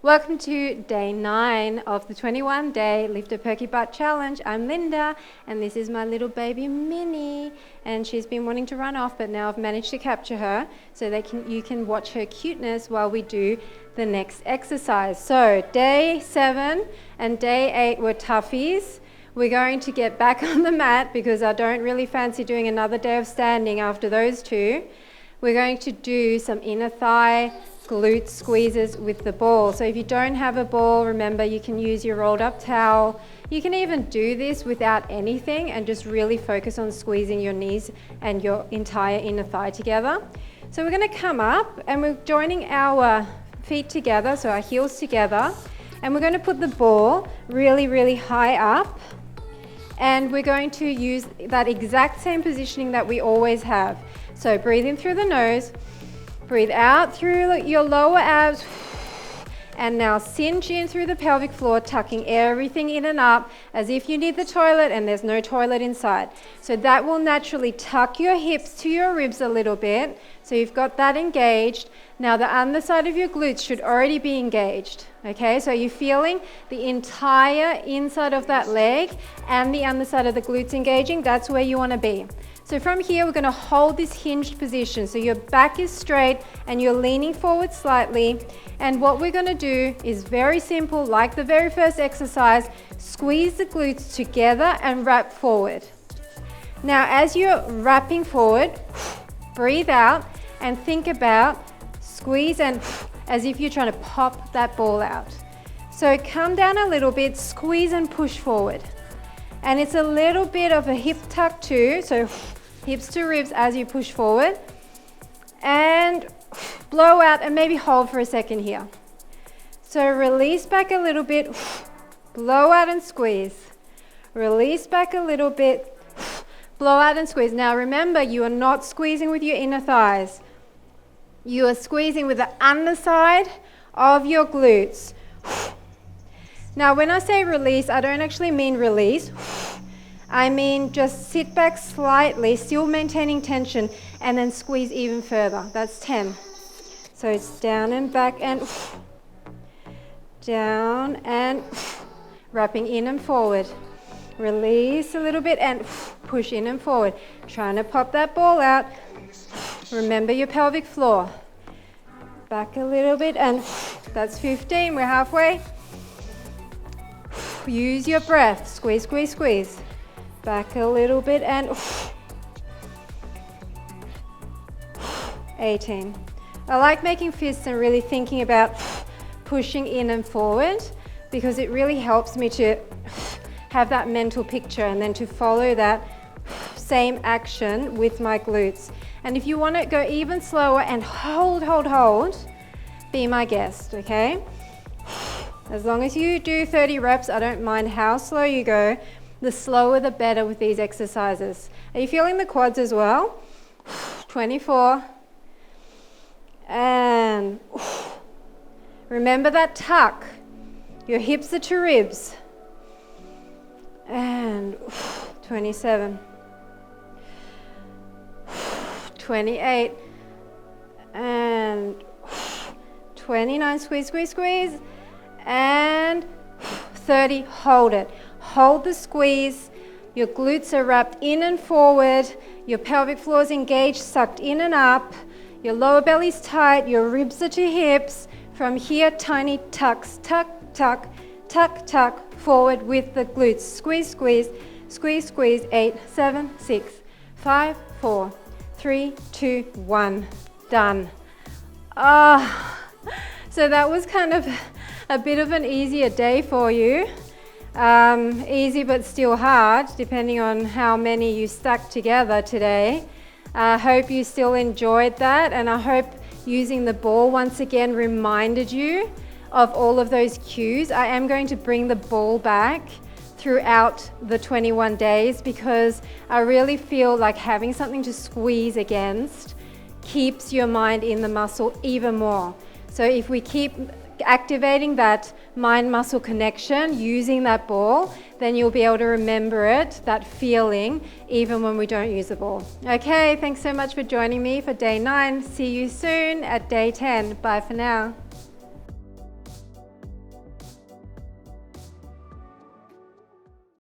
Welcome to day 9 of the 21-day Lifted Perky Butt Challenge. I'm Linda, and this is my little baby Minnie, and she's been wanting to run off, but now I've managed to capture her so you can watch her cuteness while we do the next exercise. So day 7 and day 8 were toughies. We're going to get back on the mat because I don't really fancy doing another day of standing after those two. We're going to do some inner thigh glute squeezes with the ball. So if you don't have a ball, remember you can use your rolled up towel. You can even do this without anything and just really focus on squeezing your knees and your entire inner thigh together. So we're going to come up and we're joining our feet together, so our heels together, and we're going to put the ball really high up, and we're going to use that exact same positioning that we always have. So breathe in through the nose, breathe out through your lower abs, and now cinch in through the pelvic floor, tucking everything in and up as if you need the toilet and there's no toilet inside. So that will naturally tuck your hips to your ribs a little bit. So you've got that engaged. Now the underside of your glutes should already be engaged. Okay, so you're feeling the entire inside of that leg and the underside of the glutes engaging. That's where you want to be. So from here, we're going to hold this hinged position. So your back is straight and you're leaning forward slightly. And what we're going to do is very simple, like the very first exercise, squeeze the glutes together and wrap forward. Now, as you're wrapping forward, breathe out and think about squeeze and as if you're trying to pop that ball out. So come down a little bit, squeeze and push forward. And it's a little bit of a hip tuck too, so hips to ribs as you push forward. And blow out and maybe hold for a second here. So release back a little bit, blow out and squeeze. Release back a little bit, blow out and squeeze. Now remember, you are not squeezing with your inner thighs. You are squeezing with the underside of your glutes. Now when I say release, I don't actually mean release. I mean just sit back slightly, still maintaining tension, and then squeeze even further. That's 10. So it's down and back and down and wrapping in and forward. Release a little bit and push in and forward. Trying to pop that ball out. Remember your pelvic floor. Back a little bit and that's 15. We're halfway. Use your breath. Squeeze, squeeze, squeeze. Back a little bit and 18. I like making fists and really thinking about pushing in and forward because it really helps me to have that mental picture and then to follow that same action with my glutes. And if you want to go even slower and hold, be my guest, okay? As long as you do 30 reps, I don't mind how slow you go. The slower the better with these exercises. Are you feeling the quads as well? 24. And remember that tuck. Your hips are to ribs. And 27. 28. And 29. Squeeze, squeeze, squeeze. And 30. Hold it. Hold the squeeze. Your glutes are wrapped in and forward. Your pelvic floor is engaged, sucked in and up. Your lower belly's tight. Your ribs are to hips. From here, tiny tucks. Tuck, tuck, tuck, tuck. Forward with the glutes. Squeeze, squeeze, squeeze, squeeze. 8, 7, 6, 5, 4, 3, 2, 1. Done. So that was kind of a bit of an easier day for you. Easy but still hard, depending on how many you stuck together today. I hope you still enjoyed that, and I hope using the ball once again reminded you of all of those cues. I am going to bring the ball back throughout the 21 days because I really feel like having something to squeeze against keeps your mind in the muscle even more. So if we keep activating that mind-muscle connection using that ball, then you'll be able to remember it, that feeling, even when we don't use the ball. Okay, thanks so much for joining me for day 9. See you soon at day 10. Bye for now.